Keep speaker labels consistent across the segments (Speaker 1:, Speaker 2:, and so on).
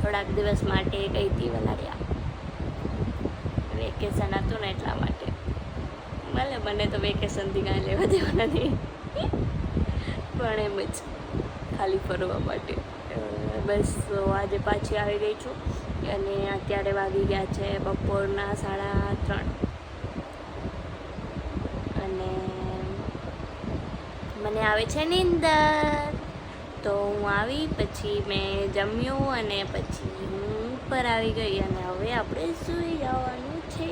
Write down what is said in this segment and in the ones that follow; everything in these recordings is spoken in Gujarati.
Speaker 1: થોડાક દિવસ માટે ગઈ હતી વલાડિયા. વેકેશન હતું ને એટલા માટે. ભલે મને તો વેકેશનથી કાંઈ લેવા દેવા નથી, પણ એમ જ ખાલી ફરવા માટે. બસ આજે પાછી આવી ગઈ છું અને અત્યારે વાગી ગયા છે બપોરના 3:30 અને મને આવે છે નીંદર. તો હું આવી પછી મેં જમ્યું અને પછી હું ઉપર આવી ગઈ અને હવે આપણે સૂઈ જવાનું છે.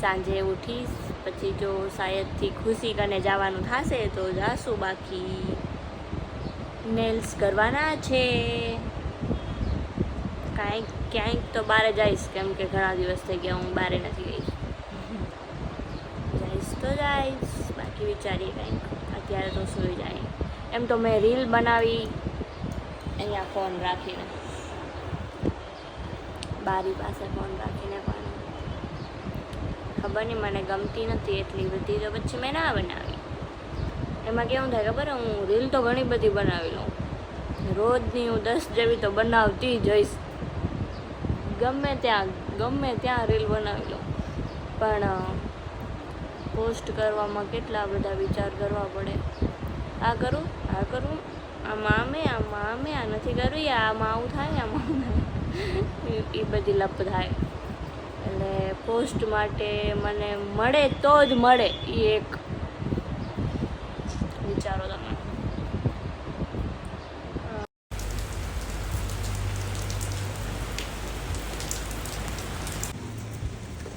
Speaker 1: સાંજે ઉઠીશ પછી જો શાયદથી ખુશી કને જવાનું થશે તો જાશું, બાકી નેલ્સ કરવાના છે. ક્યાંક તો બહાર જઈશ, કેમ કે ઘણા દિવસ થઈ ગયા હું બહાર નથી ગઈ. જઈશ તો જઈશ, બાકી વિચારીએ કંઈક. અત્યારે તો સૂઈ જાય. એમ તો મેં રીલ બનાવી અહીંયા ફોન રાખીને, બારી પાસે ફોન રાખીને, પણ ખબર નહીં મને ગમતી નથી એટલી બધી, તો પછી મેં ના બનાવી. એમાં કેવું થાય ખબર, હું રીલ તો ઘણી બધી બનાવી લઉં, રોજની હું 10 જેવી તો બનાવતી જ હોઈશ, ગમે ત્યાં રીલ બનાવી લઉં. પણ પોસ્ટ કરવામાં કેટલા બધા વિચાર કરવા પડે. આ કરું, આમાં આમે આ નથી કરવી, આમાં આવું થાય, આમાં એ બધી લપ થાય. એટલે પોસ્ટ માટે મને મળે તો જ મળે એ એક વિચારો તમે.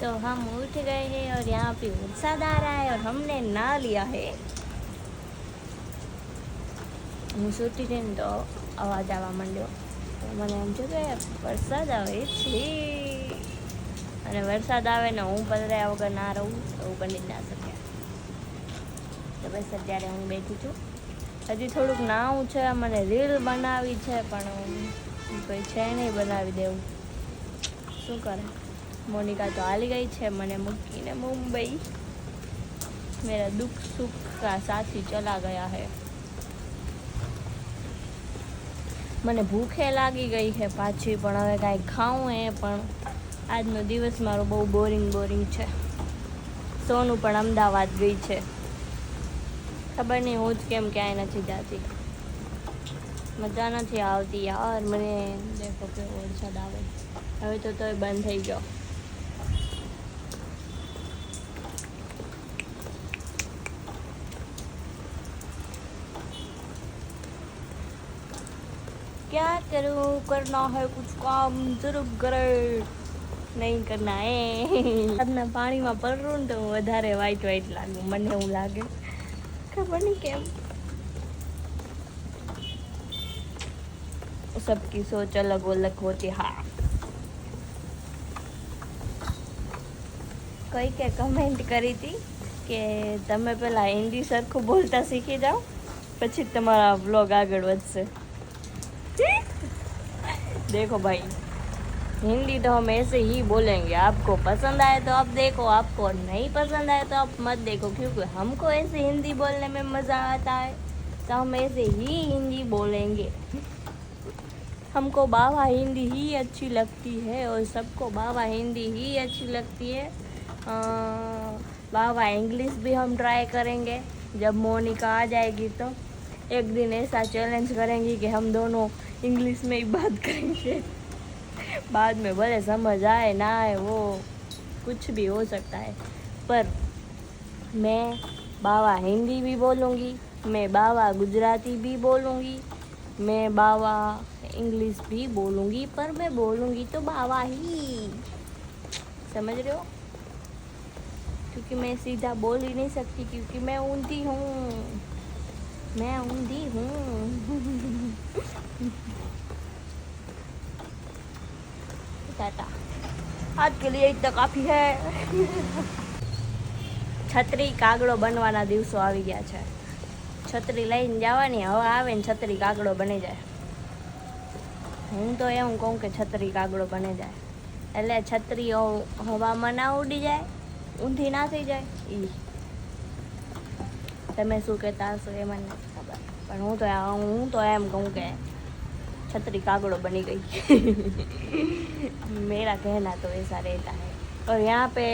Speaker 1: तो हम उठ गए हैं और यहाँ पे वरसाद आ रहा है और हमने नहा लिया है. હું સૂતી હતી ને તો અવાજ આવવા માંડ્યો, તો મને એમ છે કે વરસાદ આવે છે, અને વરસાદ આવે ને હું પલળ્યા વગર ના રહું એવું બની જ ના શકે. તો બસ અત્યારે હું બેઠી છું. હજી થોડુંક નાવું છે, મને રીલ બનાવી છે, પણ કોઈ છે નહીં બનાવી દેવું. શું કરે, મોનિકા તો હાલી ગઈ છે મને મૂકીને મુંબઈ. મેરા દુઃખ સુખ કા સાથી ચલા ગયા હે. મને ભૂખે લાગી ગઈ છે પાછી, પણ હવે કાંઈ ખાવું એ પણ આજનો દિવસ મારો બહુ બોરિંગ છે. સોનું પણ અમદાવાદ ગઈ છે, ખબર નહીં હું જ કેમ ક્યાંય નથી જતી. મજા નથી આવતી યાર મને. દેખો કે વરસાદ આવે હવે તો તોય બંધ થઈ ગયો. क्या करूँ, करना है कुछ काम જરૂર કરે, નહીં કરના હે. આજના પાણીમાં પડરું ને તો હું વધારે વ્હાઈટ લાગું, મને એવું લાગે, ખબર નહીં કેમ. સબકી સોચ અલગ અલગ હોતી. હા, કોઈકે કમેન્ટ કરી હતી કે તમે પહેલાં હિન્દી સરખું બોલતા શીખી જાઓ, પછી તમારા વ્લોગ આગળ વધશે. देखो भाई, हिंदी तो हम ऐसे ही बोलेंगे, आपको पसंद आए तो आप देखो, आपको नहीं पसंद आए तो आप मत देखो, क्योंकि हमको ऐसे हिंदी बोलने में मज़ा आता है तो हम ऐसे ही हिंदी बोलेंगे. हमको बाबा हिंदी ही अच्छी लगती है और सबको बाबा हिंदी ही अच्छी लगती है. बाबा इंग्लिश भी हम ट्राई करेंगे जब मोनिका आ जाएगी तो. एक दिन ऐसा चैलेंज करेंगे कि हम दोनों इंग्लिश में ही बात करेंगे. बाद में भले समझ आए ना आए, वो कुछ भी हो सकता है, पर मैं बाबा हिंदी भी बोलूँगी, मैं बाबा गुजराती भी बोलूँगी, मैं बाबा इंग्लिश भी बोलूँगी, पर मैं बोलूँगी तो बाबा ही. समझ रहे हो? क्योंकि मैं सीधा बोल ही नहीं सकती, क्योंकि मैं ऊँधी हूँ. टाटा, आज के लिए इतना काफ़ी है. છત્રી કાગડો બનવાના દિવસો આવી ગયા છે. છત્રી લઈને જવાની, હવે આવે ને છત્રી કાગડો બની જાય. હું તો એવું કહું કે છત્રી કાગડો બની જાય એટલે છત્રી હવામાં ના ઉડી જાય, ઊંધી ના થઈ જાય. તમે શું કહેતા હશો એ મને નથી ખબર, પણ હું તો એમ કહું કે छतरी कागड़ो बनी गई। मेरा कहना तो ऐसा रहता है, और यहाँ पे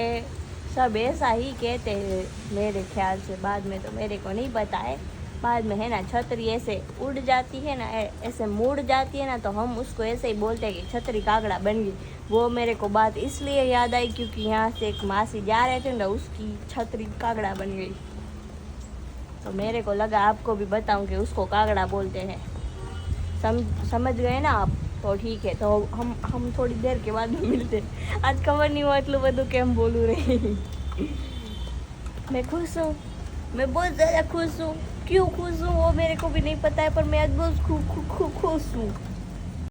Speaker 1: सब ऐसा ही कहते हैं मेरे ख्याल से। बाद में तो मेरे को नहीं पता है, बाद में है ना छतरी ऐसे उड़ जाती है ना, ऐसे मुड़ जाती है ना, तो हम उसको ऐसे ही बोलते हैं कि छतरी कागड़ा बन गई। वो मेरे को बात इसलिए याद आई क्योंकि यहाँ से एक मासी जा रहे थे ना, उसकी छतरी कागड़ा बन गई, तो मेरे को लगा आपको भी बताऊं कि उसको कागड़ा बोलते हैं। समझ गए ना आप? तो ठीक है, तो हम थोड़ी देर के बाद में मिलते हैं। आज खबर नहीं हुआ એટલું બધું કેમ બોલું रही। मैं खुश हूँ, मैं बहुत ज़्यादा खुश हूँ। क्यों खुश हूँ वो मेरे को भी नहीं पता है, पर मैं आज बहुत खुश हूँ।